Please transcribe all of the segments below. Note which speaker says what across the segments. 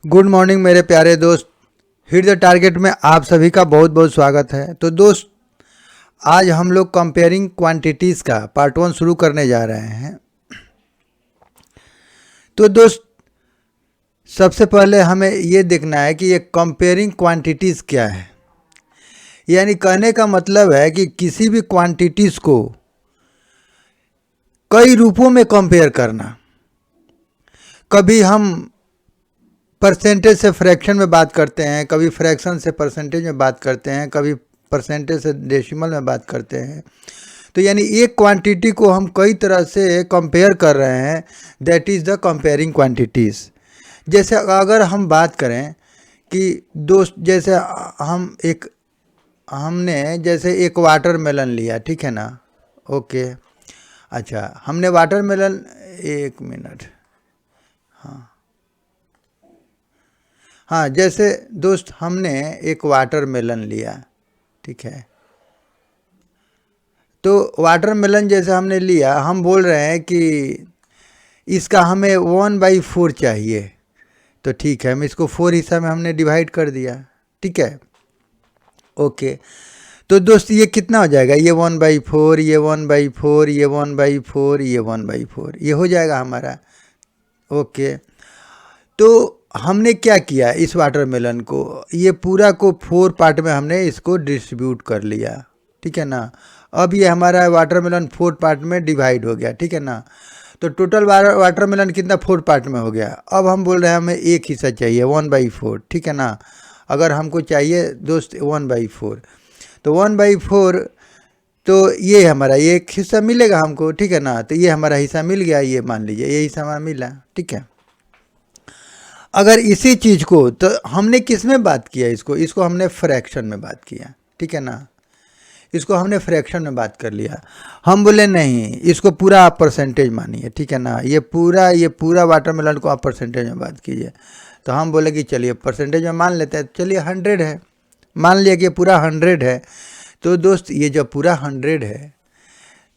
Speaker 1: Good morning मेरे प्यारे दोस्त। हिट द टारगेट में आप सभी का बहुत बहुत स्वागत है। तो दोस्त, आज हम लोग कंपेयरिंग क्वांटिटीज़ का पार्ट 1 शुरू करने जा रहे हैं। तो दोस्त, सबसे पहले हमें ये देखना है कि ये कंपेयरिंग क्वांटिटीज़ क्या है। यानी कहने का मतलब है कि किसी भी क्वांटिटीज़ को कई रूपों में कंपेयर करना। कभी हम परसेंटेज से फ्रैक्शन में बात करते हैं, कभी फ्रैक्शन से परसेंटेज में बात करते हैं, कभी परसेंटेज से डेसिमल में बात करते हैं। तो यानी एक क्वांटिटी को हम कई तरह से कंपेयर कर रहे हैं, that is the comparing quantities. जैसे अगर हम बात करें कि दोस्त, जैसे हमने जैसे एक वाटरमेलन लिया, ठीक है ना। ओके, अच्छा, हमने वाटरमेलन, एक मिनट, हाँ, जैसे दोस्त हमने एक वाटरमेलन लिया, ठीक है। तो वाटरमेलन जैसे हमने लिया, हम बोल रहे हैं कि इसका हमें 1/4 चाहिए। तो ठीक है, हम इसको 4 हिस्सा में हमने डिवाइड कर दिया, ठीक है। ओके, तो दोस्त ये कितना हो जाएगा? ये 1/4, ये 1/4, ये 1/4, ये 1/4, ये हो जाएगा हमारा। ओके, तो हमने क्या किया, इस वाटरमेलन को, ये पूरा को 4 पार्ट में हमने इसको डिस्ट्रीब्यूट कर लिया, ठीक है ना। अब ये हमारा वाटरमेलन 4 पार्ट में डिवाइड हो गया, ठीक है ना। तो टोटल वाटरमेलन कितना 4 पार्ट में हो गया। अब हम बोल रहे हैं हमें एक हिस्सा चाहिए 1/4, ठीक है ना। अगर हमको चाहिए दोस्त 1/4, तो 1/4, तो ये हमारा ये एक हिस्सा मिलेगा हमको, ठीक है ना। तो ये हमारा हिस्सा मिल गया, ये मान लीजिए ये हिस्सा हमारा मिला, ठीक है। अगर इसी चीज़ को, तो हमने किस में बात किया, इसको हमने फ्रैक्शन में बात किया, ठीक है ना। इसको हमने फ्रैक्शन में बात कर लिया। हम बोले नहीं, इसको पूरा आप परसेंटेज मानिए, ठीक है ना। ये पूरा वाटरमेलन को आप परसेंटेज में बात कीजिए। तो हम बोले कि चलिए परसेंटेज में मान लेते हैं, चलिए 100 है, मान लिया कि पूरा 100 है। तो दोस्त, ये जब पूरा 100 है,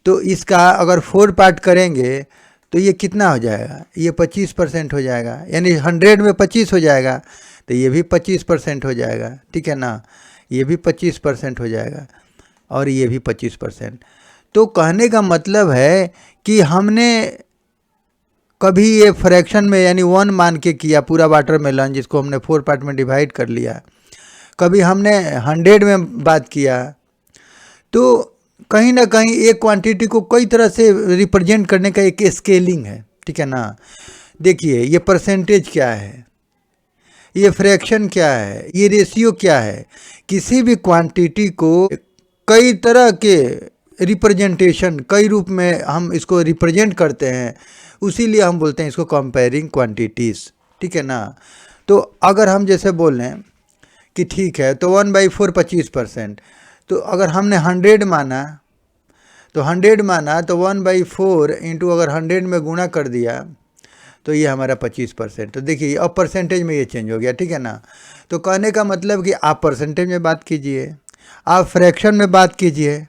Speaker 1: तो इसका अगर 4 पार्ट करेंगे तो ये कितना हो जाएगा? ये 25% हो जाएगा, यानी 100 में 25 हो जाएगा। तो ये भी 25% हो जाएगा, ठीक है ना। ये भी 25% हो जाएगा और ये भी 25%। तो कहने का मतलब है कि हमने कभी ये फ्रैक्शन में यानी 1 मान के किया पूरा वाटरमेलन, जिसको हमने 4 पार्ट में डिवाइड कर लिया। कभी हमने 100 में बात किया। तो कहीं ना कहीं एक क्वांटिटी को कई तरह से रिप्रेजेंट करने का एक स्केलिंग है, ठीक है ना। देखिए, ये परसेंटेज क्या है, ये फ्रैक्शन क्या है, ये रेशियो क्या है। किसी भी क्वांटिटी को कई तरह के रिप्रेजेंटेशन, कई रूप में हम इसको रिप्रेजेंट करते हैं, उसीलिए हम बोलते हैं इसको कंपेयरिंग क्वांटिटीज़, ठीक है ना। तो अगर हम जैसे बोलें कि ठीक है, तो 1/4 25%, तो अगर हमने 100 माना, तो 1/4 इंटू अगर 100 में गुणा कर दिया, तो ये हमारा 25%। तो देखिए, अब परसेंटेज में ये चेंज हो गया, ठीक है ना। तो कहने का मतलब कि आप परसेंटेज में बात कीजिए, आप फ्रैक्शन में बात कीजिए।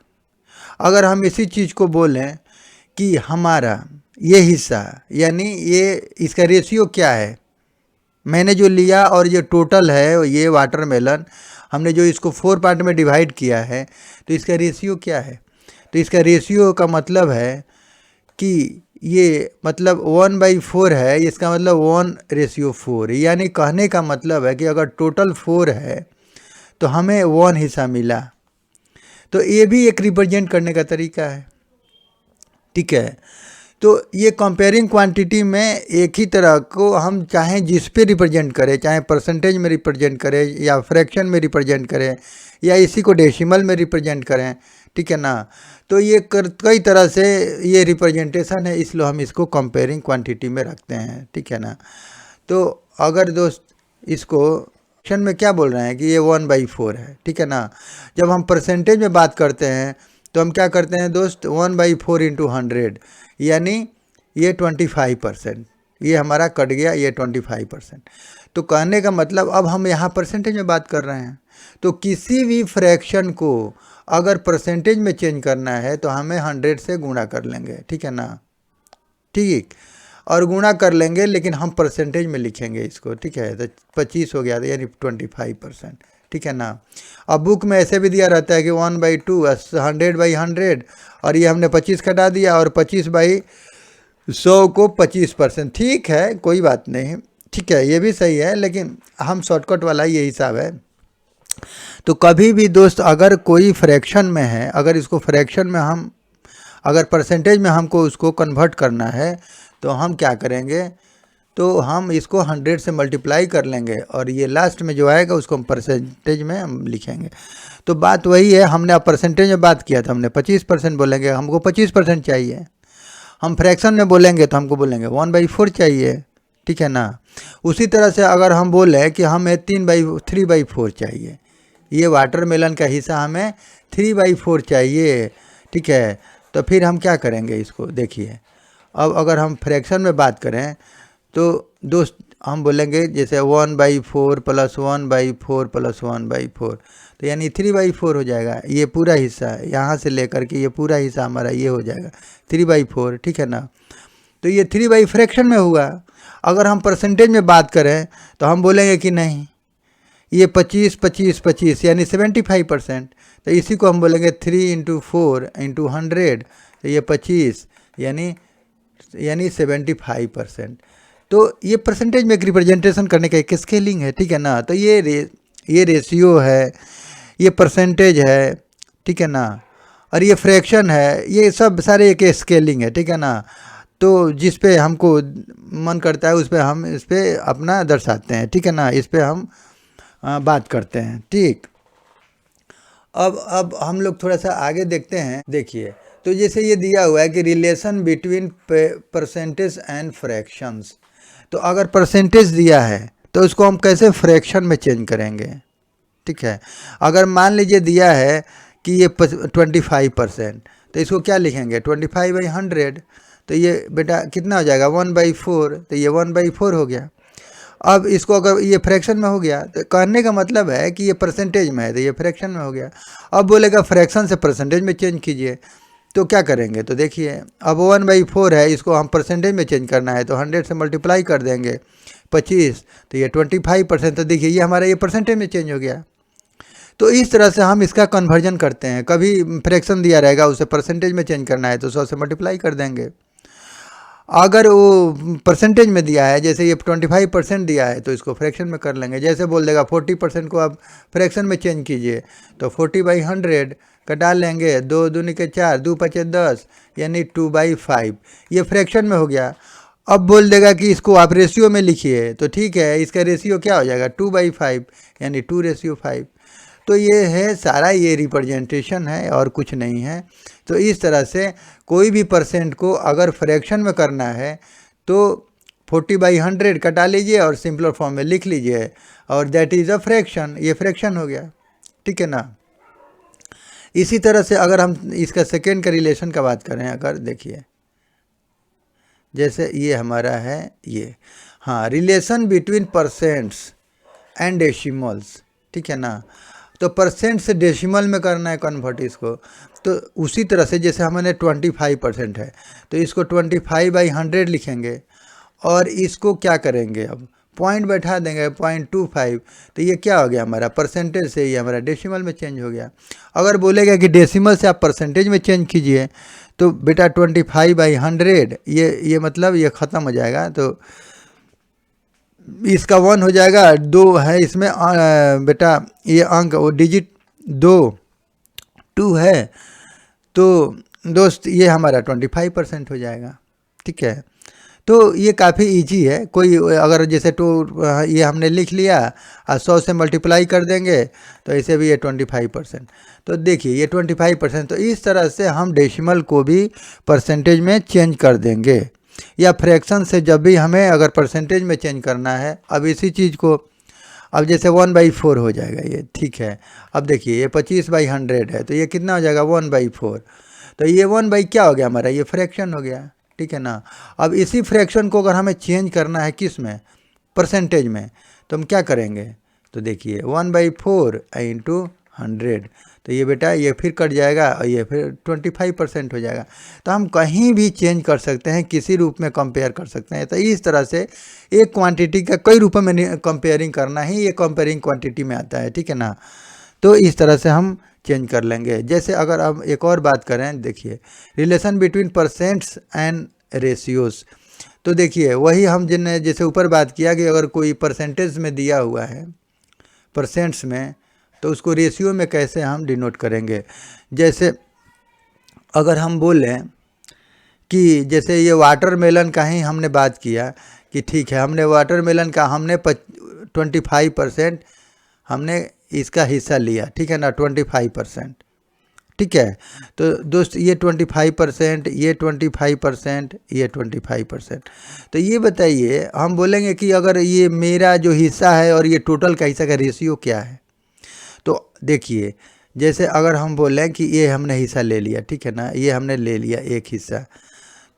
Speaker 1: अगर हम इसी चीज़ को बोलें कि हमारा ये हिस्सा, यानी ये इसका रेशियो क्या है, मैंने जो लिया और ये टोटल है, ये वाटरमेलन हमने जो इसको 4 पार्ट में डिवाइड किया है, तो इसका रेशियो क्या है। तो इसका रेशियो का मतलब है कि ये मतलब 1/4 है, इसका मतलब 1/4। यानी कहने का मतलब है कि अगर टोटल 4 है तो हमें 1 हिस्सा मिला। तो ये भी एक रिप्रेजेंट करने का तरीका है, ठीक है। तो ये कंपेयरिंग क्वांटिटी में एक ही तरह को हम चाहे जिस पे रिप्रेजेंट करें, चाहे परसेंटेज में रिप्रेजेंट करें या फ्रैक्शन में रिप्रेजेंट करें या इसी को डेसिमल में रिप्रेजेंट करें, ठीक है ना। तो ये कई तरह से ये रिप्रेजेंटेशन है, इसलिए हम इसको कंपेयरिंग क्वांटिटी में रखते हैं, ठीक है ना। तो अगर दोस्त इसको फ्रैक्शन में क्या बोल रहे हैं कि ये 1/4 है, ठीक है ना। जब हम परसेंटेज में बात करते हैं तो हम क्या करते हैं दोस्त, 1/4 इंटू 100, यानी ये 25%, ये हमारा कट गया, ये 25%। तो कहने का मतलब अब हम यहाँ परसेंटेज में बात कर रहे हैं। तो किसी भी फ्रैक्शन को अगर परसेंटेज में चेंज करना है तो हमें 100 से गुणा कर लेंगे, ठीक है ना। ठीक, और गुणा कर लेंगे, लेकिन हम परसेंटेज में लिखेंगे इसको, ठीक है। तो 25 हो गया था, यानी 25%, ठीक है ना। अब बुक में ऐसे भी दिया रहता है कि 1/2 100/100, और ये हमने 25 कटा दिया, और 25/100 को 25%, ठीक है, कोई बात नहीं, ठीक है, ये भी सही है, लेकिन हम शॉर्टकट वाला ये हिसाब है। तो कभी भी दोस्त अगर कोई फ्रैक्शन में है, अगर इसको फ्रैक्शन में हम अगर परसेंटेज में हमको उसको कन्वर्ट करना है, तो हम क्या करेंगे, तो हम इसको 100 से मल्टीप्लाई कर लेंगे, और ये लास्ट में जो आएगा उसको हम परसेंटेज में हम लिखेंगे। तो बात वही है, हमने अब परसेंटेज में बात किया था, हमने 25% बोलेंगे, हमको 25% चाहिए। हम फ्रैक्शन में बोलेंगे तो हमको बोलेंगे 1/4 चाहिए, ठीक है ना। उसी तरह से अगर हम बोलें कि हमें 3/4 चाहिए, ये वाटरमेलन का हिस्सा हमें 3/4 चाहिए, ठीक है। तो फिर हम क्या करेंगे इसको, देखिए, अब अगर हम फ्रैक्शन में बात करें तो दोस्त हम बोलेंगे जैसे 1/4 + 1/4 + 1/4, तो यानी 3/4 हो जाएगा। ये पूरा हिस्सा यहाँ से लेकर के ये पूरा हिस्सा हमारा ये हो जाएगा 3/4, ठीक है ना। तो ये 3 फ्रैक्शन में हुआ। अगर हम परसेंटेज में बात करें तो हम बोलेंगे कि नहीं, ये 25 25 25 यानी 75%, तो इसी को हम बोलेंगे 3 × 4 × 100, तो ये 25 यानी 75%। तो ये परसेंटेज में एक रिप्रेजेंटेशन करने का एक स्केलिंग है, ठीक है ना। तो ये रेशियो है, ये परसेंटेज है, ठीक है ना, और ये फ्रैक्शन है, ये सब सारे एक स्केलिंग है, ठीक है ना। तो जिस पे हमको मन करता है उस पे हम इस पे अपना दर्शाते हैं, ठीक है ना, इस पे हम बात करते हैं, ठीक। अब हम लोग थोड़ा सा आगे देखते हैं। देखिए, तो जैसे ये दिया हुआ है कि relation between percentage and fractions, तो अगर परसेंटेज दिया है तो उसको हम कैसे फ्रैक्शन में चेंज करेंगे, ठीक है। अगर मान लीजिए दिया है कि ये 25%, तो इसको क्या लिखेंगे 25/100, तो ये बेटा कितना हो जाएगा 1/4, तो ये 1/4 हो गया। अब इसको अगर ये फ्रैक्शन में हो गया, तो कहने का मतलब है कि ये परसेंटेज में है, तो ये फ्रैक्शन में हो गया। अब बोलेगा फ्रैक्शन से परसेंटेज में चेंज कीजिए, तो क्या करेंगे, तो देखिए, अब 1/4 है, इसको हम परसेंटेज में चेंज करना है, तो 100 से मल्टीप्लाई कर देंगे 25, तो ये 25%, तो देखिए ये हमारा ये परसेंटेज में चेंज हो गया। तो इस तरह से हम इसका कन्वर्जन करते हैं। कभी फ्रैक्शन दिया रहेगा, उसे परसेंटेज में चेंज करना है, तो 100 से मल्टीप्लाई कर देंगे। अगर वो परसेंटेज में दिया है, जैसे ये 25% दिया है, तो इसको फ्रैक्शन में कर लेंगे। जैसे बोल देगा 40% को आप फ्रैक्शन में चेंज कीजिए, तो 40/100 का डाल लेंगे, 2 दूनी के 4, 2 5 10, यानी 2/5, ये फ्रैक्शन में हो गया। अब बोल देगा कि इसको आप रेशियो में लिखिए, तो ठीक है, इसका रेशियो क्या हो जाएगा 2/5, यानी 2:5। तो ये है सारा, ये रिप्रेजेंटेशन है और कुछ नहीं है। तो इस तरह से कोई भी परसेंट को अगर फ्रैक्शन में करना है तो 40/100 कटा लीजिए और सिंपलर फॉर्म में लिख लीजिए, और दैट इज़ अ फ्रैक्शन, ये फ्रैक्शन हो गया, ठीक है ना। इसी तरह से अगर हम इसका सेकेंड का रिलेशन का बात करें, अगर देखिए जैसे ये हमारा है ये, हाँ, relation between percents and decimals, ठीक है ना। तो परसेंट से डेसिमल में करना है कन्वर्ट इसको, तो उसी तरह से जैसे हमारे 25% है, तो इसको 25/100 लिखेंगे, और इसको क्या करेंगे, अब पॉइंट बैठा देंगे 0.25, तो ये क्या हो गया हमारा परसेंटेज से ये हमारा डेसिमल में चेंज हो गया। अगर बोलेगा कि डेसिमल से आप परसेंटेज में चेंज कीजिए, तो बेटा 25/100 ये मतलब ये ख़त्म हो जाएगा, तो इसका 1 हो जाएगा। 2 है इसमें बेटा ये अंक, वो डिजिट 2 है, तो दोस्त ये हमारा 25% हो जाएगा, ठीक है। तो ये काफ़ी इजी है। कोई अगर जैसे ये हमने लिख लिया और 100 से मल्टीप्लाई कर देंगे, तो ऐसे भी ये 25%। तो देखिए ये 25%, तो इस तरह से हम डेसिमल को भी परसेंटेज में चेंज कर देंगे, या फ्रैक्शन से जब भी हमें अगर परसेंटेज में चेंज करना है। अब इसी चीज़ को अब जैसे 1/4 हो जाएगा ये, ठीक है। अब देखिए ये 25/100 है, तो ये कितना हो जाएगा 1/4, तो ये 1 क्या हो गया हमारा, ये फ्रैक्शन हो गया, ठीक है ना। अब इसी फ्रैक्शन को अगर हमें चेंज करना है किस में, परसेंटेज में, तो हम क्या करेंगे, तो देखिए 1/4 × 100। तो ये बेटा ये फिर कट जाएगा और ये फिर 25% हो जाएगा। तो हम कहीं भी चेंज कर सकते हैं, किसी रूप में कंपेयर कर सकते हैं। तो इस तरह से एक क्वांटिटी का कई रूपों में कंपेयरिंग करना ही ये कंपेयरिंग क्वांटिटी में आता है, ठीक है ना। तो इस तरह से हम चेंज कर लेंगे। जैसे अगर अब एक और बात करें, देखिए relation between percents and ratios. तो देखिए वही हम जिनने जैसे ऊपर बात किया कि अगर कोई परसेंटेज में दिया हुआ है परसेंट्स में, तो उसको रेशियो में कैसे हम डिनोट करेंगे। जैसे अगर हम बोलें कि जैसे ये वाटरमेलन का ही हमने बात किया कि ठीक है हमने वाटरमेलन का हमने 25% हमने इसका हिस्सा लिया, ठीक है ना, 25%, ठीक है। तो दोस्त ये 25%, ये 25%, ये 25%। तो ये बताइए हम बोलेंगे कि अगर ये मेरा जो हिस्सा है और ये टोटल का हिस्सा का रेशियो क्या है। तो देखिए जैसे अगर हम बोलें कि ये हमने हिस्सा ले लिया, ठीक है ना, ये हमने ले लिया एक हिस्सा,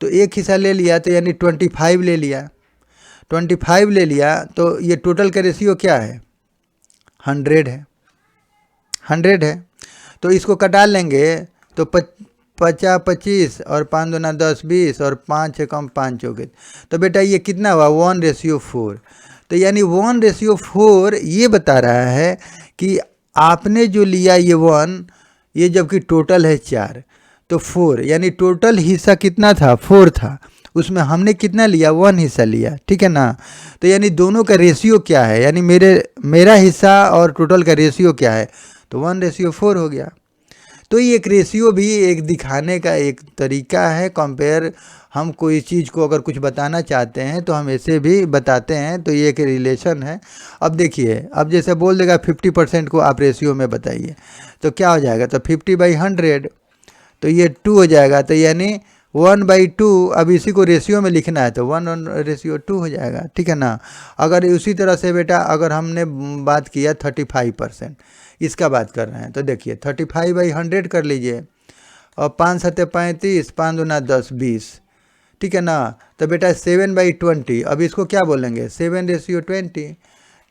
Speaker 1: तो एक हिस्सा ले लिया तो यानी 25 ले लिया, 25 ले लिया, तो ये टोटल का रेशियो क्या है, 100 है, 100 है। तो इसको कटा लेंगे तो 50 25 और 5 दूना 10 20 और 5 से कम 5 चौके। तो बेटा ये कितना हुआ, 1:4। तो यानी 1:4 ये बता रहा है कि आपने जो लिया ये 1, ये जबकि टोटल है 4, तो 4 यानी टोटल हिस्सा कितना था, 4 था, उसमें हमने कितना लिया, 1 हिस्सा लिया, ठीक है ना। तो यानी दोनों का रेशियो क्या है, यानी मेरा हिस्सा और टोटल का रेशियो क्या है, तो 1:4 हो गया। तो ये एक रेशियो भी एक दिखाने का एक तरीका है। कंपेयर, हम कोई चीज़ को अगर कुछ बताना चाहते हैं तो हम ऐसे भी बताते हैं, तो ये एक रिलेशन है। अब देखिए अब जैसे बोल देगा 50% को आप रेशियो में बताइए, तो क्या हो जाएगा, तो 50/100, तो ये 2 हो जाएगा। तो यानी 1/2, अब इसी को रेशियो में लिखना है तो 1:2 हो जाएगा, ठीक है ना। अगर उसी तरह से बेटा अगर हमने बात किया 35%, इसका बात कर रहे हैं, तो देखिए 35/100 कर लीजिए और 5 7 35, 5 दूना 10 20, ठीक है ना। तो बेटा 7/20, अब इसको क्या बोलेंगे, 7:20।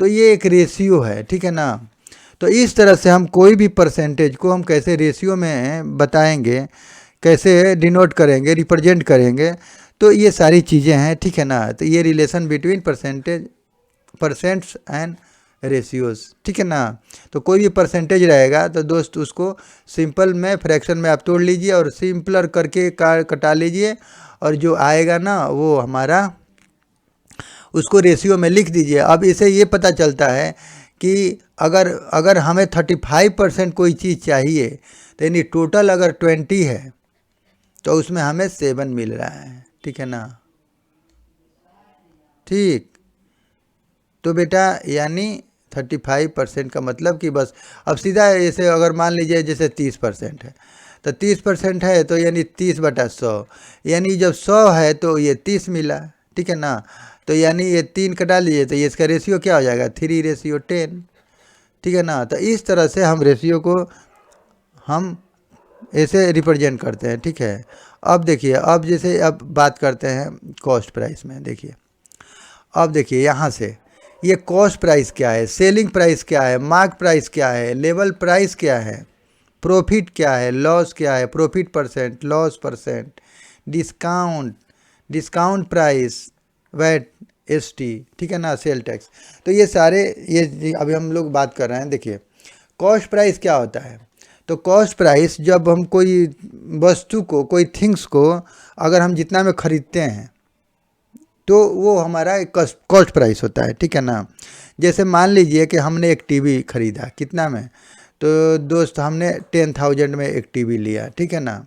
Speaker 1: तो ये एक रेशियो है, ठीक है ना। तो इस तरह से हम कोई भी परसेंटेज को हम कैसे रेशियो में बताएंगे, कैसे डिनोट करेंगे, रिप्रेजेंट करेंगे, तो ये सारी चीज़ें हैं, ठीक है ना। तो ये relation between percents and ratios, ठीक है ना। तो कोई भी परसेंटेज रहेगा तो दोस्त उसको सिंपल में फ्रैक्शन में आप तोड़ लीजिए और सिंपलर करके कटा लीजिए, और जो आएगा ना वो हमारा उसको रेशियो में लिख दीजिए। अब इसे ये पता चलता है कि अगर हमें 35% कोई चीज़ चाहिए, तो यानी टोटल अगर 20 है तो उसमें हमें 7 मिल रहा है, ठीक है ना। ठीक, तो बेटा यानी 35% का मतलब कि बस अब सीधा ऐसे अगर मान लीजिए जैसे 30% है, तो 30% है तो यानी 30/100, यानी जब 100 है तो ये 30 मिला, ठीक है ना। तो यानी ये 3 कटा लीजिए तो ये इसका रेशियो क्या हो जाएगा, 3:10, ठीक है ना। तो इस तरह से हम रेशियो को हम ऐसे रिप्रेजेंट करते हैं, ठीक है। अब देखिए अब जैसे अब बात करते हैं कॉस्ट प्राइस में। देखिए अब देखिए यहाँ से ये कॉस्ट प्राइस क्या है, सेलिंग प्राइस क्या है, मार्क प्राइस क्या है, लेवल प्राइस क्या है, प्रॉफिट क्या है, लॉस क्या है, profit percent, loss percent, discount price, VAT, ST, ठीक है ना, सेल टैक्स। तो ये सारे ये अभी हम लोग बात कर रहे हैं। देखिए कॉस्ट प्राइस क्या होता है, तो कॉस्ट प्राइस जब हम कोई वस्तु को, कोई थिंग्स को अगर हम जितना में ख़रीदते हैं तो वो हमारा एक कॉस्ट प्राइस होता है, ठीक है ना। जैसे मान लीजिए कि हमने एक टीवी ख़रीदा, कितना में, तो दोस्त हमने 10,000 में एक टीवी लिया, ठीक है ना।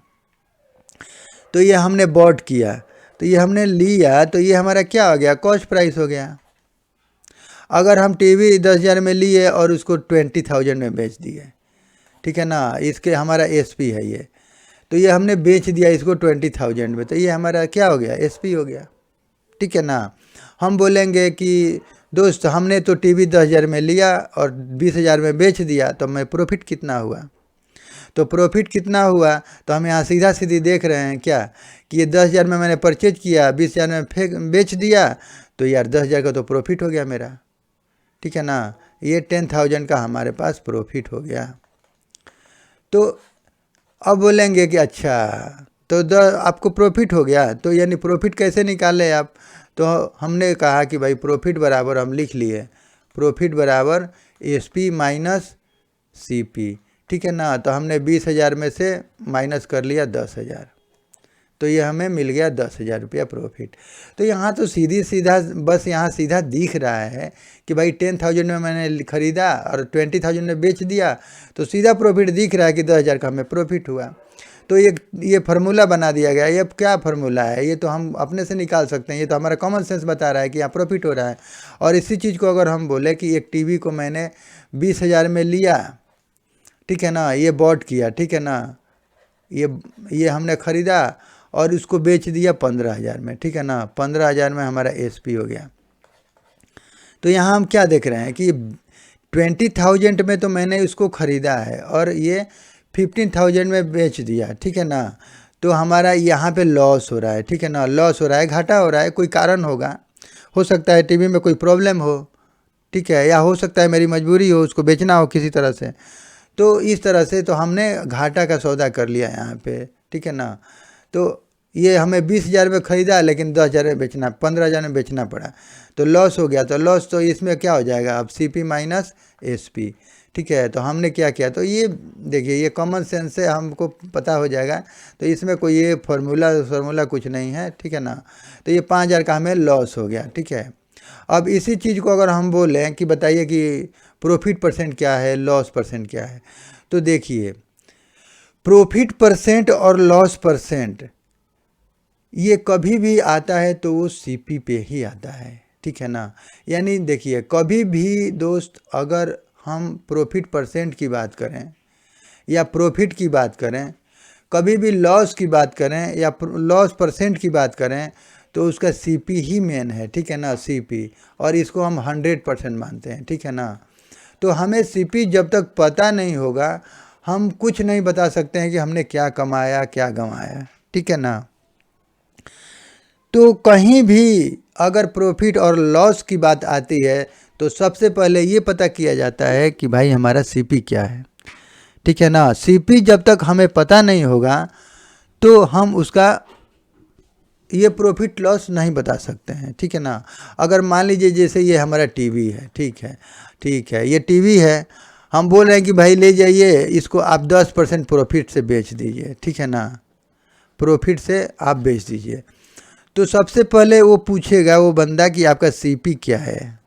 Speaker 1: तो ये हमने बॉट किया, तो ये हमने लिया, तो ये हमारा क्या हो गया, कॉस्ट प्राइस हो गया। अगर हम टीवी 10,000 में लिए और उसको 20,000 में बेच दिए, ठीक है ना, इसके हमारा SP है ये, तो ये हमने बेच दिया इसको 20,000 में, तो ये हमारा क्या हो गया, SP हो गया, ठीक है ना। हम बोलेंगे कि दोस्त हमने तो टीवी 10,000 में लिया और 20,000 में बेच दिया, तो मैं प्रॉफिट कितना हुआ, तो प्रॉफिट कितना हुआ, तो हम यहाँ सीधा सीधी देख रहे हैं क्या कि ये 10,000 में मैंने परचेज किया, 20,000 में बेच दिया, तो यार 10,000 का तो प्रॉफिट हो गया मेरा, ठीक है ना। ये 10,000 का हमारे पास प्रॉफिट हो गया। तो अब बोलेंगे कि अच्छा तो आपको प्रॉफिट हो गया, तो यानी प्रॉफिट कैसे निकालें आप? तो हमने कहा कि भाई प्रॉफिट बराबर हम लिख लिए, प्रॉफिट बराबर SP माइनस CP, ठीक है ना। तो हमने 20,000 में से माइनस कर लिया 10,000, तो ये हमें मिल गया 10,000 रुपया प्रॉफिट। तो यहाँ तो सीधा बस यहाँ सीधा दिख रहा है कि भाई 10,000 में मैंने ख़रीदा और 20,000 में बेच दिया, तो सीधा प्रॉफिट दिख रहा है कि 10,000 का हमें प्रॉफिट हुआ। तो ये फार्मूला बना दिया गया। ये क्या फार्मूला है? ये तो हम अपने से निकाल सकते हैं, ये तो हमारा कॉमन सेंस बता रहा है कि यहाँ प्रॉफिट हो रहा है। और इसी चीज़ को अगर हम बोले कि एक टीवी को मैंने 20,000 में लिया, ठीक है ना, ये बॉट किया, ठीक है ना, ये हमने ख़रीदा और इसको बेच दिया 15,000 में, ठीक है ना, 15,000 में हमारा SP हो गया। तो यहाँ हम क्या देख रहे हैं कि 20,000 में तो मैंने इसको ख़रीदा है और ये 15,000 में बेच दिया, ठीक है ना। तो हमारा यहाँ पे लॉस हो रहा है, ठीक है ना, लॉस हो रहा है, घाटा हो रहा है। कोई कारण होगा, हो सकता है टीवी में कोई प्रॉब्लम हो, ठीक है, या हो सकता है मेरी मजबूरी हो, उसको बेचना हो किसी तरह से। तो इस तरह से तो हमने घाटा का सौदा कर लिया यहाँ पे, ठीक है ना। तो ये हमें 20,000 में ख़रीदा लेकिन 10,000 में बेचना, 15,000 में बेचना पड़ा, तो लॉस हो गया। तो लॉस तो इसमें क्या हो जाएगा अब? CP माइनस SP, ठीक है। तो हमने क्या किया? तो ये देखिए, ये कॉमन सेंस से हमको पता हो जाएगा। तो इसमें कोई ये फार्मूला कुछ नहीं है, ठीक है ना। तो ये 5,000 का हमें लॉस हो गया, ठीक है। अब इसी चीज़ को अगर हम बोलें कि बताइए कि प्रॉफिट परसेंट क्या है, लॉस परसेंट क्या है, तो देखिए प्रॉफिट परसेंट और लॉस परसेंट ये कभी भी आता है तो वो CP पे ही आता है, ठीक है ना। यानी देखिए, कभी भी दोस्त अगर हम प्रॉफिट परसेंट की बात करें या प्रॉफिट की बात करें, कभी भी लॉस की बात करें या लॉस परसेंट की बात करें, तो उसका CP ही मेन है, ठीक है ना, CP। और इसको हम 100% मानते हैं, ठीक है ना। तो हमें CP जब तक पता नहीं होगा, हम कुछ नहीं बता सकते हैं कि हमने क्या कमाया क्या गंवाया, ठीक है ना। तो कहीं भी अगर प्रॉफिट और लॉस की बात आती है तो सबसे पहले ये पता किया जाता है कि भाई हमारा CP क्या है, ठीक है ना। CP जब तक हमें पता नहीं होगा तो हम उसका ये प्रॉफिट लॉस नहीं बता सकते हैं, ठीक है ना। अगर मान लीजिए जैसे ये हमारा टीवी है, ठीक है, ये टीवी है, हम बोल रहे हैं कि भाई ले जाइए इसको, आप 10% प्रॉफिट से बेच दीजिए, ठीक है ना, प्रॉफिट से आप बेच दीजिए। तो सबसे पहले वो पूछेगा वो बंदा कि आपका CP क्या है,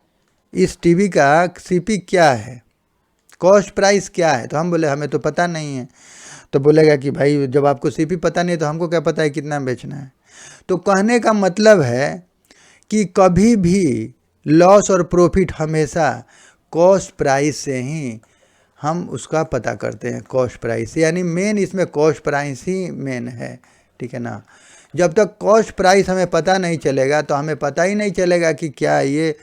Speaker 1: इस टीवी का CP क्या है, कॉस्ट प्राइस क्या है। तो हम बोले हमें तो पता नहीं है। तो बोलेगा कि भाई जब आपको CP पता नहीं है तो हमको क्या पता है कितना बेचना है। तो कहने का मतलब है कि कभी भी लॉस और प्रॉफिट हमेशा कॉस्ट प्राइस से ही हम उसका पता करते हैं, कॉस्ट प्राइस, यानी मेन इसमें कॉस्ट प्राइस ही मेन है, ठीक है ना। जब तक कॉस्ट प्राइस हमें पता नहीं चलेगा तो हमें पता ही नहीं चलेगा कि क्या ये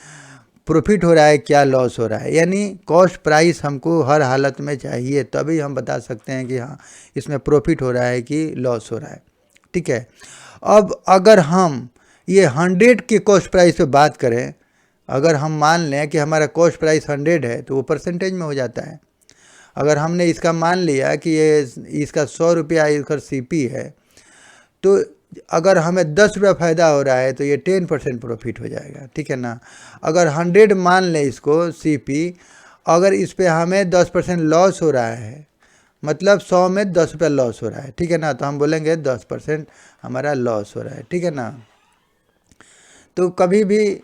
Speaker 1: प्रॉफिट हो रहा है क्या लॉस हो रहा है। यानी कॉस्ट प्राइस हमको हर हालत में चाहिए, तभी हम बता सकते हैं कि हाँ इसमें प्रॉफिट हो रहा है कि लॉस हो रहा है, ठीक है। अब अगर हम ये 100 के कॉस्ट प्राइस पे बात करें, अगर हम मान लें कि हमारा कॉस्ट प्राइस 100 है तो वो परसेंटेज में हो जाता है। अगर हमने इसका मान लिया कि ये इसका 100 रुपया इसका CP है, तो अगर हमें 10 रुपया फ़ायदा हो रहा है तो ये 10% प्रॉफिट हो जाएगा, ठीक है ना। अगर 100 मान लें इसको CP, अगर इस पर हमें 10% लॉस हो रहा है, मतलब 100 में 10 रुपया लॉस हो रहा है, ठीक है ना, तो हम बोलेंगे 10% हमारा लॉस हो रहा है, ठीक है ना। तो कभी भी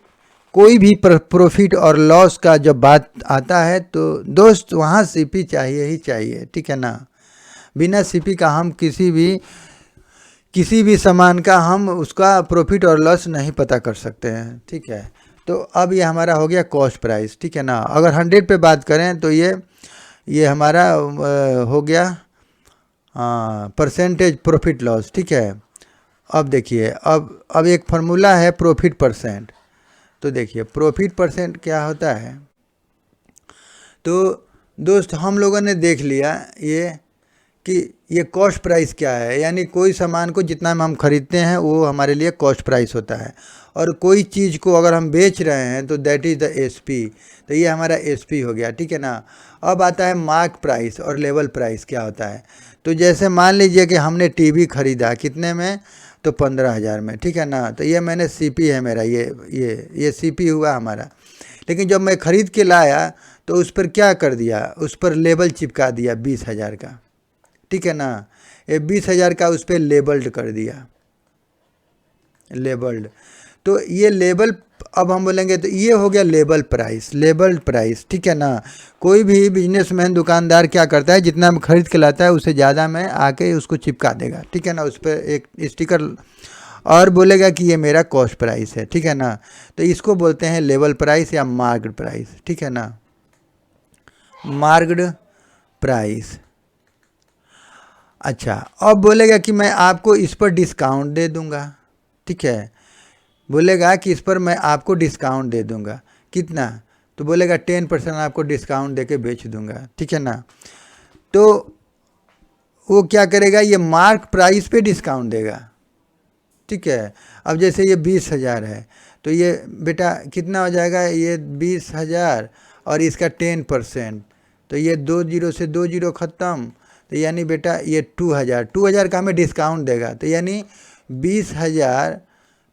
Speaker 1: कोई भी प्रॉफिट और लॉस का जब बात आता है तो दोस्त वहाँ CP चाहिए ही चाहिए, ठीक है ना। बिना CP का हम किसी भी सामान का हम उसका प्रॉफिट और लॉस नहीं पता कर सकते हैं, ठीक है। तो अब ये हमारा हो गया कॉस्ट प्राइस, ठीक है ना। अगर 100 पे बात करें तो ये हमारा हो गया परसेंटेज प्रॉफिट लॉस, ठीक है। अब देखिए, अब एक फार्मूला है प्रॉफिट परसेंट। तो देखिए प्रॉफिट परसेंट क्या होता है। तो दोस्त हम लोगों ने देख लिया ये कि ये कॉस्ट प्राइस क्या है, यानी कोई सामान को जितना में हम खरीदते हैं वो हमारे लिए कॉस्ट प्राइस होता है, और कोई चीज़ को अगर हम बेच रहे हैं तो दैट इज़ द एसपी। तो ये हमारा एसपी हो गया, ठीक है ना। अब आता है मार्क प्राइस और लेवल प्राइस क्या होता है। तो जैसे मान लीजिए कि हमने टीवी खरीदा कितने में, तो 15,000 में, ठीक है ना। तो ये मैंने सीपी है मेरा, ये सीपी हुआ हमारा। लेकिन जब मैं ख़रीद के लाया तो उस पर क्या कर दिया, उस पर लेबल चिपका दिया 20,000 का, ठीक है ना। ये 20,000 का उस पर लेबल्ड कर दिया, लेबल्ड। तो ये लेबल, अब हम बोलेंगे तो ये हो गया लेबल प्राइस, लेबल्ड प्राइस, ठीक है ना। कोई भी बिजनेसमैन दुकानदार क्या करता है, जितना में खरीद के लाता है उससे ज़्यादा में आके उसको चिपका देगा, ठीक है ना, उस पर एक स्टिकर, और बोलेगा कि ये मेरा कॉस्ट प्राइस है, ठीक है ना। तो इसको बोलते हैं लेवल प्राइस या मार्क्ड प्राइस, ठीक है ना, मार्क्ड प्राइस। अच्छा, अब बोलेगा कि मैं आपको इस पर डिस्काउंट दे दूंगा, ठीक है, बोलेगा कि इस पर मैं आपको डिस्काउंट दे दूंगा, कितना, तो बोलेगा 10% आपको डिस्काउंट देके बेच दूंगा, ठीक है ना। तो वो क्या करेगा, ये मार्क प्राइस पे डिस्काउंट देगा, ठीक है। अब जैसे ये 20,000 है, तो ये बेटा कितना हो जाएगा, ये 20,000 और इसका 10%, तो ये 2 जीरो से 2 जीरो ख़त्म, तो यानी बेटा ये 2,000 का हमें डिस्काउंट देगा। तो यानी 20,000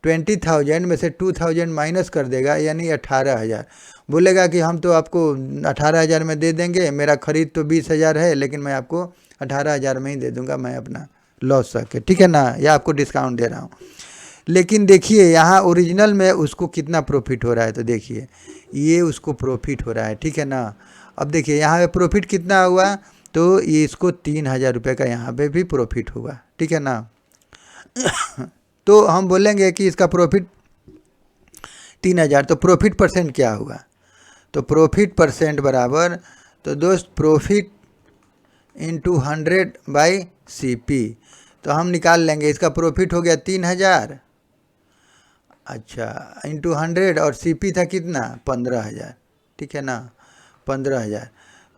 Speaker 1: 20,000 में से 2,000 माइनस कर देगा, यानी 18,000। बोलेगा कि हम तो आपको 18,000 में दे देंगे, मेरा ख़रीद तो 20,000 है, लेकिन मैं आपको 18,000 में ही दे दूंगा, मैं अपना लॉस सके, ठीक है ना, या आपको डिस्काउंट दे रहा हूँ। लेकिन देखिए यहाँ ओरिजिनल में उसको कितना प्रॉफिट हो रहा है, तो देखिए ये उसको प्रॉफिट हो रहा है, ठीक है ना। अब देखिए यहाँ पे प्रॉफिट कितना हुआ, तो ये इसको 3,000 रुपये का यहाँ पे भी प्रॉफिट हुआ, ठीक है ना। तो हम बोलेंगे कि इसका प्रॉफिट 3,000, तो प्रॉफिट परसेंट क्या हुआ, तो प्रॉफिट परसेंट बराबर, तो दोस्त प्रॉफिट इंटू 100 बाई सीपी। तो हम निकाल लेंगे, इसका प्रॉफिट हो गया 3,000, अच्छा, इंटू 100, और सीपी था कितना 15,000, ठीक है ना, 15,000।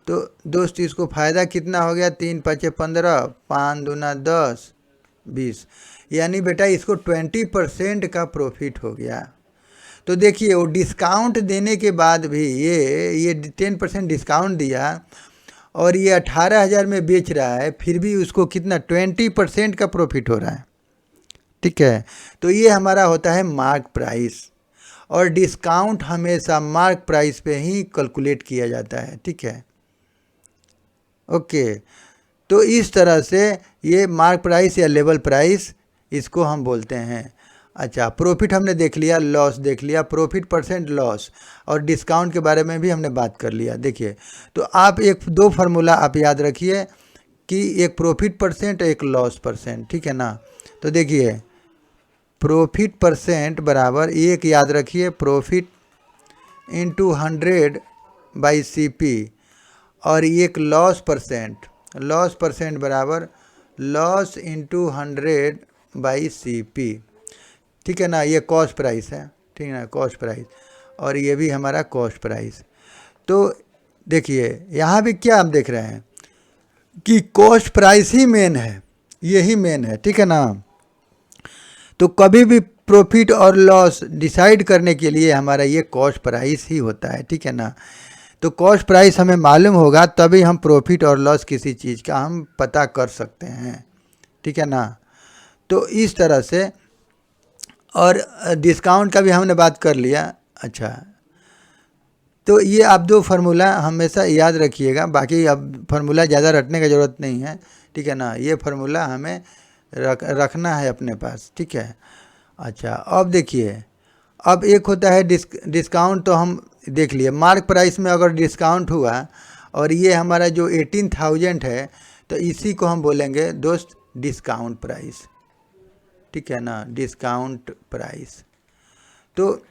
Speaker 1: तो दोस्त इसको फ़ायदा कितना हो गया, 3 5 15, 5 दूना 10 20, यानी बेटा इसको 20% का प्रॉफिट हो गया। तो देखिए वो डिस्काउंट देने के बाद भी ये 10% डिस्काउंट दिया और ये 18,000 में बेच रहा है, फिर भी उसको कितना 20% का प्रॉफिट हो रहा है, ठीक है। तो ये हमारा होता है मार्क प्राइस, और डिस्काउंट हमेशा मार्क प्राइस पे ही कैलकुलेट किया जाता है, ठीक है, ओके। तो इस तरह से ये मार्क प्राइस या लेवल प्राइस इसको हम बोलते हैं। अच्छा, प्रॉफिट हमने देख लिया, लॉस देख लिया, प्रॉफिट परसेंट, लॉस, और डिस्काउंट के बारे में भी हमने बात कर लिया। देखिए, तो आप एक दो फार्मूला आप याद रखिए कि एक प्रॉफिट परसेंट, एक लॉस परसेंट, ठीक है ना। तो देखिए प्रॉफिट परसेंट बराबर, एक याद रखिए, प्रॉफिट इंटू 100 बाई सीपी, और एक लॉस परसेंट बराबर लॉस इंटू 100 बाई सीपी, ठीक है ना। ये कॉस्ट प्राइस है, ठीक है ना, कॉस्ट प्राइस, और ये भी हमारा कॉस्ट प्राइस। तो देखिए यहाँ भी क्या हम देख रहे हैं कि कॉस्ट प्राइस ही मेन है, यही मेन है, ठीक है ना। तो कभी भी प्रॉफिट और लॉस डिसाइड करने के लिए हमारा ये कॉस्ट प्राइस ही होता है, ठीक है ना। तो कॉस्ट प्राइस हमें मालूम होगा तभी हम प्रॉफिट और लॉस किसी चीज़ का हम पता कर सकते हैं, ठीक है ना। तो इस तरह से, और डिस्काउंट का भी हमने बात कर लिया। अच्छा, तो ये आप दो फार्मूला हमेशा याद रखिएगा, बाकी अब फार्मूला ज़्यादा रटने का ज़रूरत नहीं है, ठीक है ना। ये फार्मूला हमें रखना है अपने पास, ठीक है। अच्छा, अब देखिए, अब एक होता है डिस्काउंट, तो हम देख लिए मार्क प्राइस में अगर डिस्काउंट हुआ और ये हमारा जो 18,000 है, तो इसी को हम बोलेंगे दोस्त डिस्काउंट प्राइस, ठीक है ना, डिस्काउंट प्राइस। तो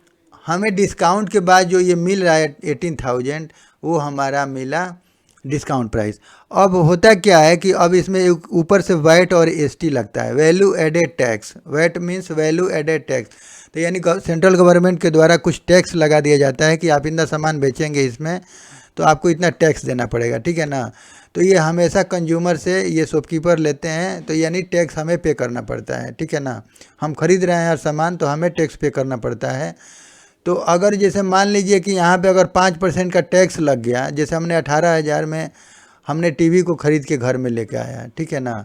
Speaker 1: हमें डिस्काउंट के बाद जो ये मिल रहा है 18,000, वो हमारा मिला डिस्काउंट प्राइस। अब होता क्या है कि अब इसमें ऊपर से वैट और एसटी लगता है, value added tax. VAT means value added tax, तो यानी सेंट्रल गवर्नमेंट के द्वारा कुछ टैक्स लगा दिया जाता है कि आप इतना सामान बेचेंगे इसमें, तो आपको इतना टैक्स देना पड़ेगा, ठीक है ना। तो ये हमेशा कंज्यूमर से ये शॉपकीपर लेते हैं, तो यानी टैक्स हमें पे करना पड़ता है, ठीक है ना। हम खरीद रहे हैं हर सामान तो हमें टैक्स पे करना पड़ता है। तो अगर जैसे मान लीजिए कि यहाँ पे अगर 5% का टैक्स लग गया, जैसे हमने 18,000 में हमने टीवी को खरीद के घर में लेके आया, ठीक है ना।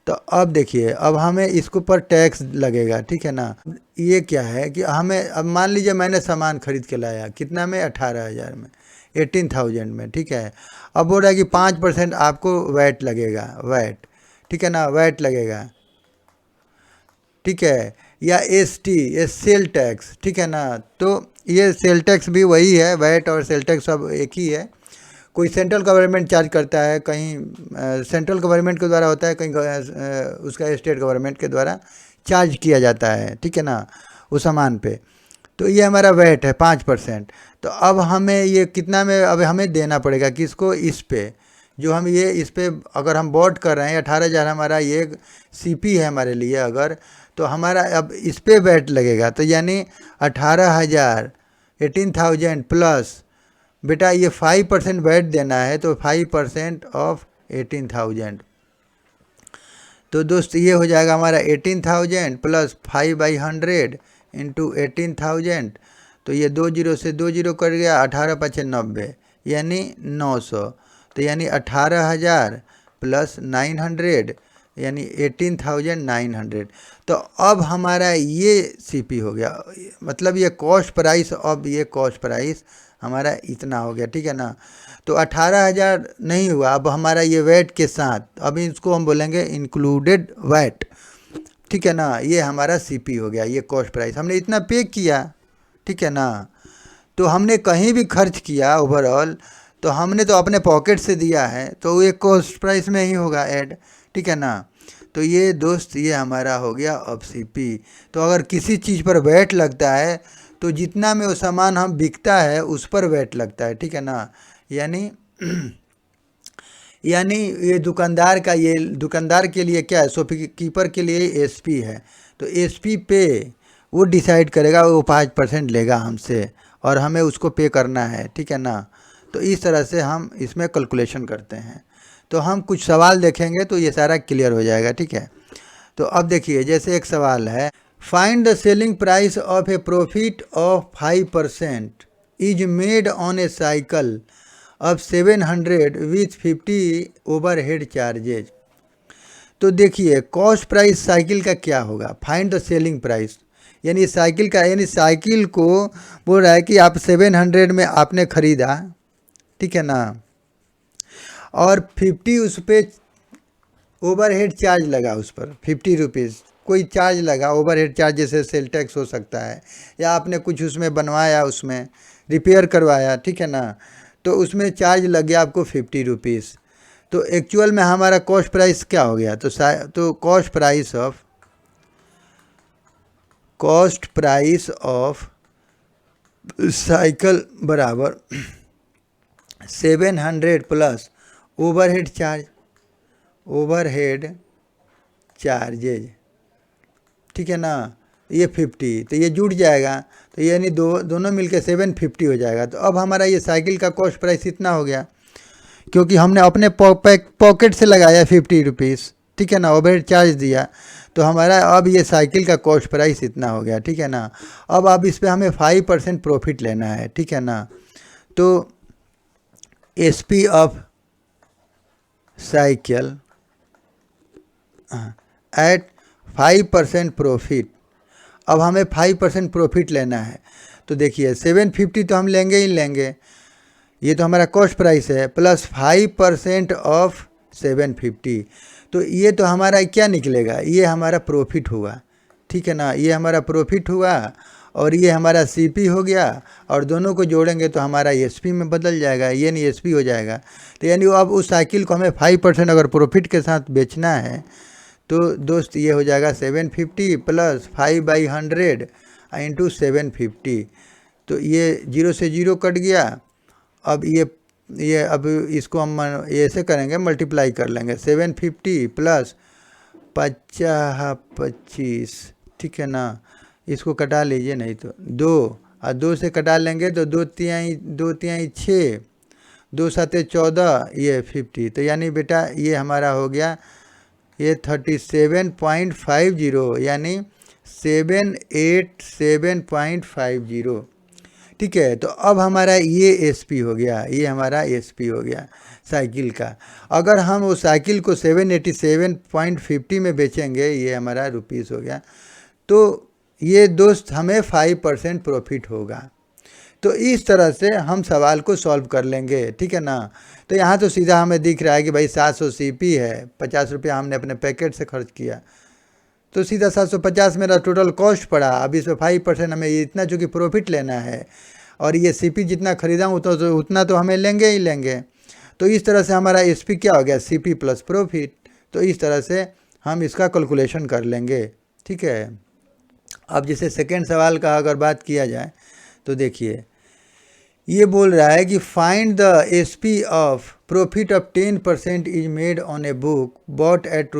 Speaker 1: तो अब देखिए, अब हमें इसके ऊपर टैक्स लगेगा, ठीक है ना। ये क्या है कि हमें, अब मान लीजिए मैंने सामान खरीद के लाया कितना में, 18,000 में, 18,000 में, ठीक है। अब बोल रहा है कि 5% आपको वैट लगेगा, वैट, ठीक है ना, वैट लगेगा, ठीक है, या एसटी, ये सेल टैक्स, ठीक है ना। तो ये सेल टैक्स भी वही है, वैट और सेल टैक्स सब एक ही है। कोई सेंट्रल गवर्नमेंट चार्ज करता है, कहीं सेंट्रल गवर्नमेंट के द्वारा होता है, कहीं उसका स्टेट गवर्नमेंट के द्वारा चार्ज किया जाता है, ठीक है ना, उस सामान पे। तो ये हमारा वैट है 5%। तो अब हमें ये कितना में अब हमें देना पड़ेगा, किसको, इस पे, जो हम ये इस पे अगर हम बोट कर रहे हैं 18,000 हमारा ये सीपी है हमारे लिए, अगर तो हमारा अब इस पे वैट लगेगा। तो यानी 18,000, 18,000 प्लस, बेटा ये 5% वैट देना है, तो 5% ऑफ 18,000। तो दोस्त ये हो जाएगा हमारा 18,000 प्लस 5/100 इंटू 18,000। तो ये 2 जीरो से 2 जीरो कट गया, 18×5 = 90, यानी 900। तो यानी 18,000 प्लस 900 यानी 18,900। तो अब हमारा ये सीपी हो गया, मतलब ये कॉस्ट प्राइस, अब ये कॉस्ट प्राइस हमारा इतना हो गया, ठीक है ना। तो 18,000 नहीं हुआ, अब हमारा ये वैट के साथ, अब इसको हम बोलेंगे इंक्लूडेड वैट, ठीक है ना। ये हमारा सीपी हो गया, ये कॉस्ट प्राइस हमने इतना पे किया, ठीक है ना। तो हमने कहीं भी खर्च किया ओवरऑल, तो हमने तो अपने पॉकेट से दिया है, तो ये कॉस्ट प्राइस में ही होगा ऐड, ठीक है ना। तो ये दोस्त ये हमारा हो गया अब सीपी। तो अगर किसी चीज़ पर वैट लगता है तो जितना में वो सामान हम बिकता है उस पर वैट लगता है, ठीक है ना। यानी यानी ये दुकानदार का, ये दुकानदार के लिए क्या है, शॉपकीपर के लिए एसपी है। तो एसपी पे वो डिसाइड करेगा, वो 5% लेगा हमसे और हमें उसको पे करना है, ठीक है ना। तो इस तरह से हम इसमें कैलकुलेशन करते हैं। तो हम कुछ सवाल देखेंगे तो ये सारा क्लियर हो जाएगा, ठीक है। तो अब देखिए, जैसे एक सवाल है, find the selling price of A profit of 5% is made on A cycle of 700 with 50 overhead charges. तो देखिए, कॉस्ट प्राइस साइकिल का क्या होगा, फाइंड द सेलिंग प्राइस, यानी साइकिल का, यानी साइकिल को बोल रहा है कि आप 700 में आपने ख़रीदा, ठीक है ना, और 50 उस पर ओवरहेड चार्ज लगा, उस पर 50 रुपीज़ कोई चार्ज लगा, ओवरहेड चार्ज, जैसे सेल टैक्स हो सकता है, या आपने कुछ उसमें बनवाया, उसमें रिपेयर करवाया, ठीक है ना, तो उसमें चार्ज लग गया आपको 50 रुपीज़। तो एक्चुअल में हमारा कॉस्ट प्राइस क्या हो गया, तो कॉस्ट प्राइस ऑफ साइकिल बराबर 700 प्लस ओवरहेड चार्जेज, ठीक है ना, ये 50, तो ये जुड़ जाएगा, तो यानी दोनों मिलके 750 हो जाएगा। तो अब हमारा ये साइकिल का कॉस्ट प्राइस इतना हो गया, क्योंकि हमने अपने पॉकेट से लगाया 50 रुपीज़, ठीक है ना, ओवरहेड चार्ज दिया, तो हमारा अब ये साइकिल का कॉस्ट प्राइस इतना हो गया, ठीक है ना। अब इस पर हमें 5% प्रॉफिट लेना है, ठीक है ना। तो SP of cycle at 5% profit, अब हमें 5% प्रॉफिट लेना है। तो देखिए 750 तो हम लेंगे ही लेंगे, ये तो हमारा कॉस्ट प्राइस है, प्लस 5% ऑफ 750, तो ये तो हमारा क्या निकलेगा, ये हमारा प्रॉफिट हुआ, ठीक है ना, ये हमारा प्रॉफिट हुआ और ये हमारा सीपी हो गया, और दोनों को जोड़ेंगे तो हमारा एसपी में बदल जाएगा, ये नहीं एसपी हो जाएगा। तो यानी अब उस साइकिल को हमें 5% अगर प्रॉफिट के साथ बेचना है, तो दोस्त ये हो जाएगा 750 प्लस 5/100 इंटू 750। तो ये 0 से 0 कट गया। अब ये अब इसको हम ऐसे करेंगे, मल्टीप्लाई कर लेंगे, 750 प्लस 25, ठीक है ना, इसको कटा लीजिए, नहीं तो 2 और 2 से कटा लेंगे तो 2 तिहाई 6, 2 साते 14, ये 50, तो यानी बेटा ये हमारा हो गया ये 37.50 यानी 787.50। ठीक है, तो अब हमारा ये एसपी हो गया, ये हमारा एसपी हो गया साइकिल का। अगर हम वो साइकिल को 787.50 में बेचेंगे, ये हमारा रुपीस हो गया, तो ये दोस्त हमें 5% प्रॉफिट होगा। तो इस तरह से हम सवाल को सॉल्व कर लेंगे, ठीक है ना। तो यहाँ तो सीधा हमें दिख रहा है कि भाई 700 सीपी है, 50 रुपया हमने अपने पैकेट से खर्च किया, तो सीधा 750 मेरा टोटल कॉस्ट पड़ा। अब इसमें 5% हमें इतना चूँकि प्रॉफिट लेना है, और ये सीपी जितना खरीदा हूँ तो उतना तो हमें लेंगे ही लेंगे। तो इस तरह से हमारा एसपी क्या हो गया, सीपी प्लस प्रॉफिट। तो इस तरह से हम इसका कैलकुलेशन कर लेंगे, ठीक है। अब जैसे सेकेंड सवाल का अगर बात किया जाए तो देखिए, ये बोल रहा है कि find the SP of profit of 10% is made on a book bought at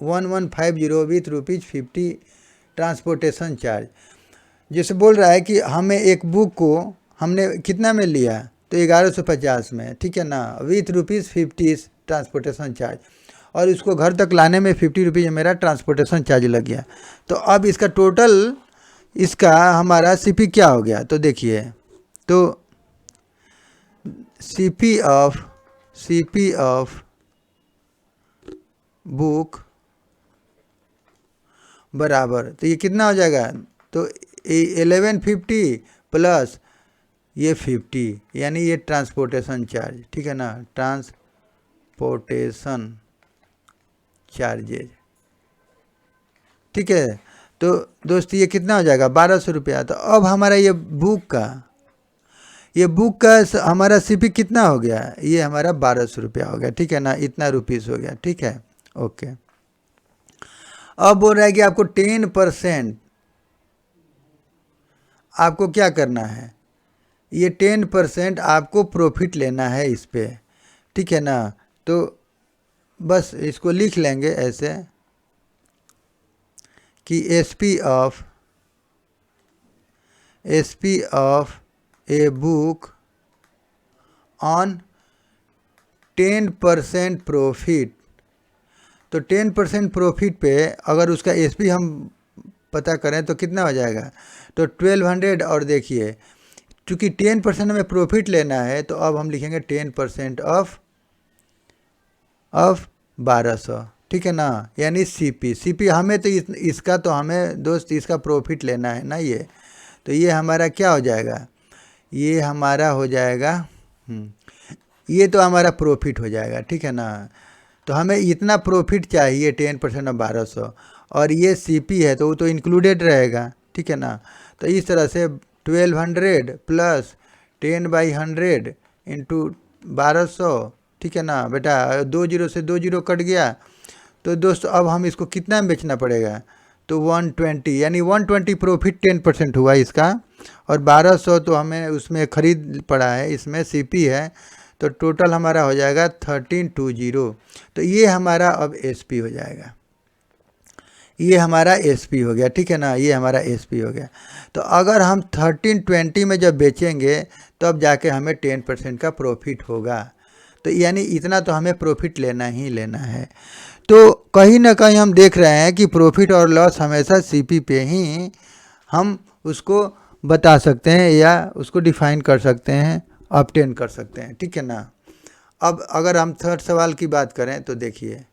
Speaker 1: ₹1150 with ₹50 transportation charge. जैसे बोल रहा है कि हमें एक बुक को हमने कितना में लिया, तो 1150 में, ठीक है ना, विथ ₹50 ट्रांसपोर्टेशन चार्ज, और इसको घर तक लाने में ₹50 मेरा ट्रांसपोर्टेशन चार्ज लग गया। तो अब इसका टोटल इसका हमारा सीपी क्या हो गया, तो देखिए, तो सीपी ऑफ बुक बराबर, तो ये कितना हो जाएगा, तो 1150 प्लस ये 50, यानी ये ट्रांसपोर्टेशन चार्ज, ठीक है ना, ट्रांसपोर्टेशन चार्जेज, ठीक है। तो दोस्त ये कितना हो जाएगा, 1200 रुपया। तो अब हमारा ये बुक का हमारा सीपी कितना हो गया, ये हमारा 1200 रुपया हो गया, ठीक है ना, इतना रुपीस हो गया, ठीक है, ओके। अब बोल रहा है कि आपको 10% आपको क्या करना है, ये 10% आपको प्रॉफिट लेना है इस पे, ठीक है ना। तो बस इसको लिख लेंगे ऐसे कि SP of a book on 10% profit. तो 10% प्रॉफिट पे अगर उसका एसपी हम पता करें तो कितना हो जाएगा, तो 1200। और देखिए, चूँकि 10% हमें प्रॉफिट लेना है, तो अब हम लिखेंगे 10% ऑफ 1200, ठीक है ना, यानी सीपी हमें तो इसका तो हमें दोस्त इसका प्रॉफिट लेना है ना, ये तो ये हमारा क्या हो जाएगा, ये हमारा हो जाएगा, ये तो हमारा प्रॉफिट हो जाएगा, ठीक है ना। तो हमें इतना प्रॉफिट चाहिए 10% ऑफ 1200, और ये सीपी है तो वो तो इंक्लूडेड रहेगा, ठीक है ना। तो इस तरह से 1200 प्लस 10/100 इंटू 1200, ठीक है ना बेटा, 2 जीरो से 2 जीरो कट गया। तो दोस्तों अब हम इसको कितना में बेचना पड़ेगा, तो 120, यानी 120 प्रॉफिट 10% हुआ इसका, और 1200 तो हमें उसमें ख़रीद पड़ा है, इसमें सीपी है, तो टोटल हमारा हो जाएगा 1320। तो ये हमारा अब एसपी हो जाएगा, ये हमारा एसपी हो गया, ठीक है ना, ये हमारा एसपी हो गया। तो अगर हम 1320 में जब बेचेंगे तब जाके हमें 10% का प्रॉफिट होगा। तो यानी इतना तो हमें प्रॉफिट लेना ही लेना है। तो कहीं ना कहीं हम देख रहे हैं कि प्रॉफिट और लॉस हमेशा सीपी पे ही हम उसको बता सकते हैं या उसको डिफाइन कर सकते हैं, ऑब्टेन कर सकते हैं, ठीक है ना। अब अगर हम थर्ड सवाल की बात करें तो देखिए,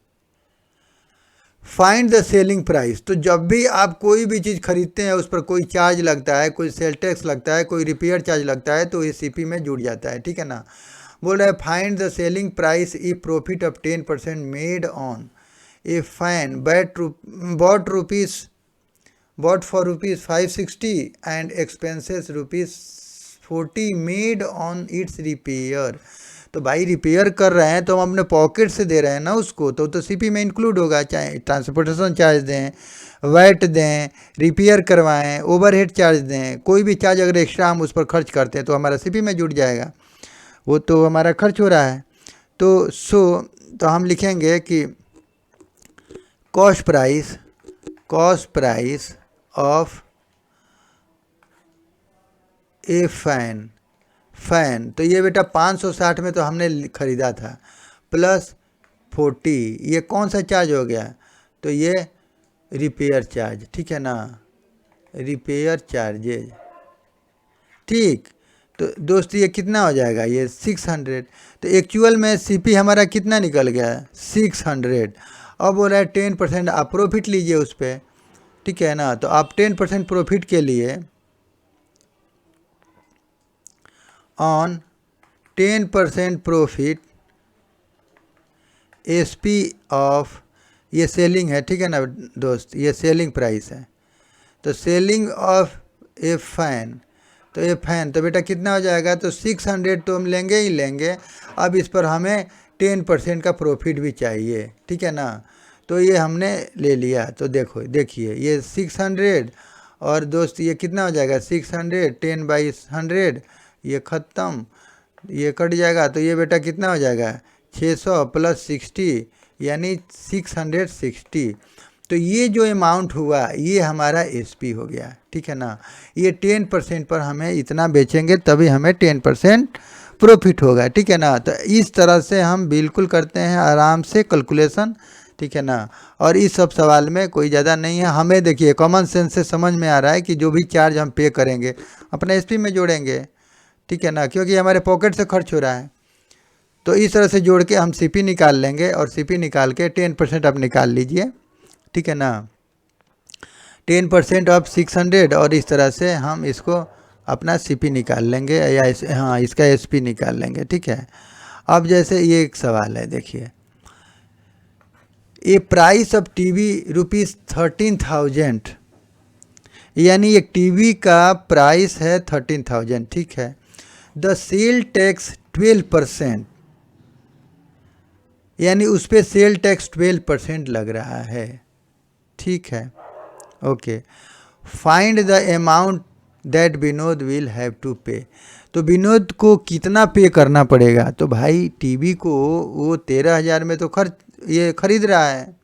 Speaker 1: फाइंड द सेलिंग प्राइस। तो जब भी आप कोई भी चीज़ खरीदते हैं उस पर कोई चार्ज लगता है, कोई सेल टैक्स लगता है, कोई रिपेयर चार्ज लगता है, तो ये सीपी में जुड़ जाता है, ठीक है ना। बोल रहा है find the selling price if profit of 10% made on A fan bought for ₹560 and expenses ₹40 made on it's repair. तो भाई रिपेयर कर रहे हैं तो हम अपने पॉकेट से दे रहे हैं ना उसको, तो सीपी में इंक्लूड होगा, चाहे ट्रांसपोर्टेशन चार्ज दें, वैट दें, रिपेयर करवाएं, ओवरहेड चार्ज दें, कोई भी चार्ज अगर एक्स्ट्रा हम उस पर खर्च करते हैं तो हमारा सीपी में जुड़ जाएगा, वो तो हमारा खर्च हो रहा है। तो हम लिखेंगे कि cost price of A fan fan, तो ये बेटा 560 में तो हमने ख़रीदा था, प्लस 40, ये कौन सा चार्ज हो गया? तो ये रिपेयर चार्ज, ठीक है ना, रिपेयर चार्जेज, ठीक। तो दोस्त ये कितना हो जाएगा? ये 600। तो एक्चुअल में सीपी हमारा कितना निकल गया? 600। अब बोल रहा है 10% आप प्रॉफिट लीजिए उस पर, ठीक है ना। तो आप 10% प्रॉफिट के लिए ऑन 10% प्रॉफिट एसपी ऑफ, ये सेलिंग है, ठीक है ना दोस्त, ये सेलिंग प्राइस है। तो सेलिंग ऑफ ए फैन, तो ये फैन तो बेटा कितना हो जाएगा? तो 600 तो हम लेंगे ही लेंगे। अब इस पर हमें 10% का प्रॉफिट भी चाहिए, ठीक है ना। तो ये हमने ले लिया। तो देखो देखिए ये 600 और दोस्त ये कितना हो जाएगा? 600, 10/100, ये ख़त्म, ये कट जाएगा। तो ये बेटा कितना हो जाएगा? 600 प्लस 60 यानी 660। तो ये जो अमाउंट हुआ ये हमारा एसपी हो गया, ठीक है ना। ये 10% पर हमें इतना बेचेंगे तभी हमें 10% प्रॉफिट होगा, ठीक है ना। तो इस तरह से हम बिल्कुल करते हैं आराम से कैलकुलेशन, ठीक है ना। और इस सब सवाल में कोई ज़्यादा नहीं है। हमें देखिए कॉमन सेंस से समझ में आ रहा है कि जो भी चार्ज हम पे करेंगे अपने एसपी में जोड़ेंगे, ठीक है ना, क्योंकि हमारे पॉकेट से खर्च हो रहा है। तो इस तरह से जोड़ के हम सीपी निकाल लेंगे और सीपी निकाल के 10% आप निकाल लीजिए, ठीक है ना। 10% ऑफ 600 और इस तरह से हम इसको अपना सीपी निकाल लेंगे या हाँ इसका एसपी निकाल लेंगे, ठीक है। अब जैसे ये एक सवाल है, देखिए ए प्राइस ऑफ टीवी ₹13,000, यानी एक टीवी का प्राइस है 13,000, ठीक है। द सेल टैक्स 12%, यानी उस पर सेल टैक्स 12% लग रहा है, ठीक है, okay. Find the amount that Vinod will have to pay, तो विनोद को कितना पे करना पड़ेगा? तो भाई टीवी को वो 13,000 में तो ये खरीद रहा है,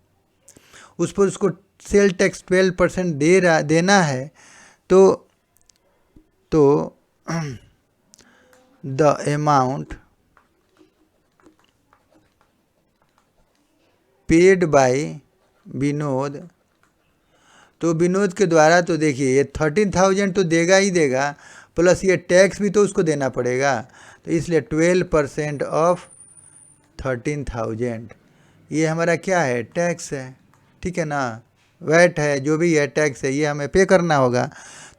Speaker 1: उस पर उसको सेल टैक्स 12% देना है। तो the amount paid by Vinod, तो विनोद के द्वारा, तो देखिए ये 13,000 तो देगा ही देगा, प्लस ये टैक्स भी तो उसको देना पड़ेगा। तो इसलिए 12% ऑफ 13,000 ये हमारा क्या है? टैक्स है, ठीक है ना, वैट है, जो भी है टैक्स है, ये हमें पे करना होगा।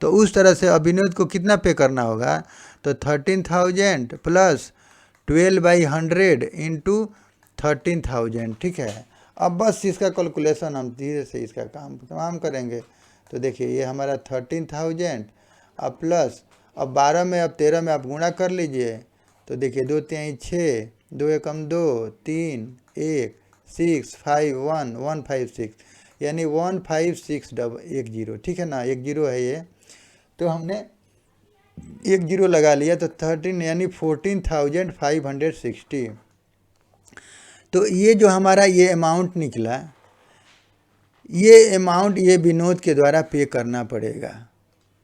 Speaker 1: तो उस तरह से अब विनोद को कितना पे करना होगा? तो 13,000 प्लस 12/100 इंटू 13,000, ठीक है। अब बस इसका कैलकुलेशन हम धीरे से इसका काम तमाम करेंगे। तो देखिए ये हमारा 13,000 अब प्लस, अब 12 में, अब 13 में आप गुणा कर लीजिए। तो देखिए 2 3 6, 2 एकम 2, 3 1 6 5 1 156, यानी 15610, ठीक है ना, 10 है ये। तो हमने 10 लगा लिया, तो 13 यानी 14,560। तो ये जो हमारा ये अमाउंट निकला, ये अमाउंट ये विनोद के द्वारा पे करना पड़ेगा,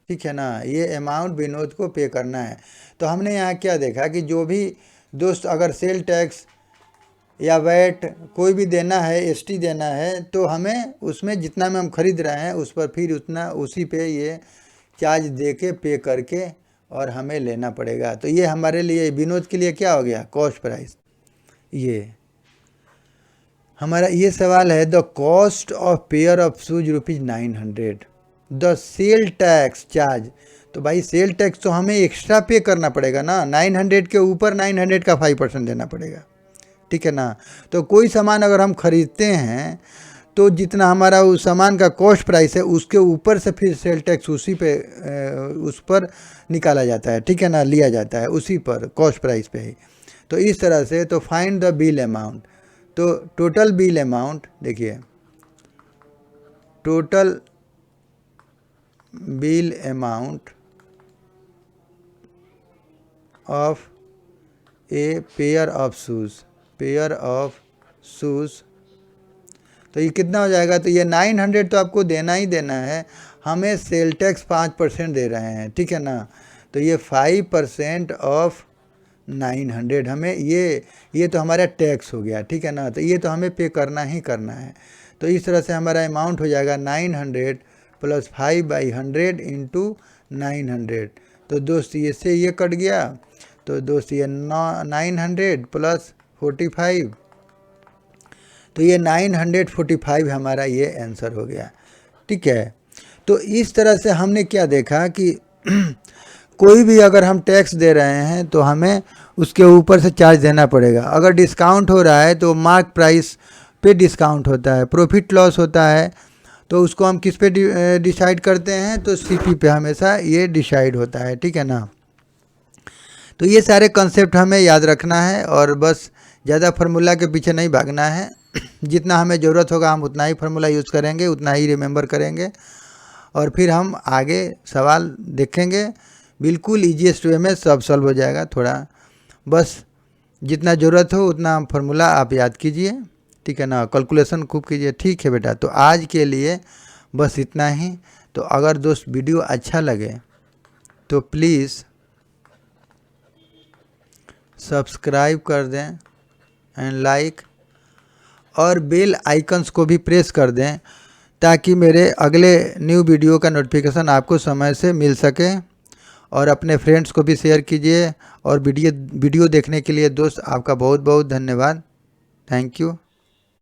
Speaker 1: ठीक है ना, ये अमाउंट विनोद को पे करना है। तो हमने यहाँ क्या देखा कि जो भी दोस्त अगर सेल टैक्स या वैट कोई भी देना है, एसटी देना है, तो हमें उसमें जितना में हम खरीद रहे हैं उस पर फिर उतना उसी पे ये चार्ज दे के पे करके और हमें लेना पड़ेगा। तो ये हमारे लिए विनोद के लिए क्या हो गया? Cost price. ये हमारा ये सवाल है, the cost of pair of shoes ₹900, the sale tax charge. तो भाई सेल टैक्स तो हमें एक्स्ट्रा पे करना पड़ेगा ना, 900 के ऊपर 900 का 5% देना पड़ेगा, ठीक है ना। तो कोई सामान अगर हम खरीदते हैं तो जितना हमारा उस सामान का कॉस्ट प्राइस है उसके ऊपर से फिर सेल टैक्स उसी पे उस पर निकाला जाता है, ठीक है ना, लिया जाता है उसी पर कॉस्ट प्राइस पे ही। तो इस तरह से तो फाइंड द बिल अमाउंट, तो टोटल बिल अमाउंट देखिए, total bill amount of a pair of shoes, तो ये कितना हो जाएगा? तो ये 900 तो आपको देना ही देना है, हमें सेल टैक्स 5% दे रहे हैं, ठीक है ना। तो ये 5% ऑफ 900 हमें ये तो हमारा टैक्स हो गया, ठीक है ना। तो ये तो हमें पे करना ही करना है। तो इस तरह से हमारा अमाउंट हो जाएगा 900 प्लस 5/100 इंटू 900। तो दोस्त इससे ये कट गया, तो दोस्त ये 900 प्लस 45, तो ये 945 हमारा ये आंसर हो गया, ठीक है। तो इस तरह से हमने क्या देखा कि कोई भी अगर हम टैक्स दे रहे हैं तो हमें उसके ऊपर से चार्ज देना पड़ेगा। अगर डिस्काउंट हो रहा है तो मार्क प्राइस पे डिस्काउंट होता है, प्रॉफिट लॉस होता है तो उसको हम किस पे डिसाइड करते हैं, तो सीपी पे हमेशा ये डिसाइड होता है, ठीक है ना। तो ये सारे कंसेप्ट हमें याद रखना है और बस ज़्यादा फार्मूला के पीछे नहीं भागना है। जितना हमें ज़रूरत होगा हम उतना ही फार्मूला यूज़ करेंगे, उतना ही रिमेंबर करेंगे और फिर हम आगे सवाल देखेंगे। बिल्कुल ईजीएस्ट वे में सब सॉल्व हो जाएगा। थोड़ा बस जितना ज़रूरत हो उतना फार्मूला आप याद कीजिए, ठीक है ना। कैलकुलेशन खूब कीजिए, ठीक है बेटा। तो आज के लिए बस इतना ही। तो अगर दोस्त वीडियो अच्छा लगे तो प्लीज़ सब्सक्राइब कर दें एंड लाइक और बेल आइकन्स को भी प्रेस कर दें ताकि मेरे अगले न्यू वीडियो का नोटिफिकेशन आपको समय से मिल सके। और अपने फ्रेंड्स को भी शेयर कीजिए। और वीडियो देखने के लिए दोस्त आपका बहुत बहुत धन्यवाद। Thank you.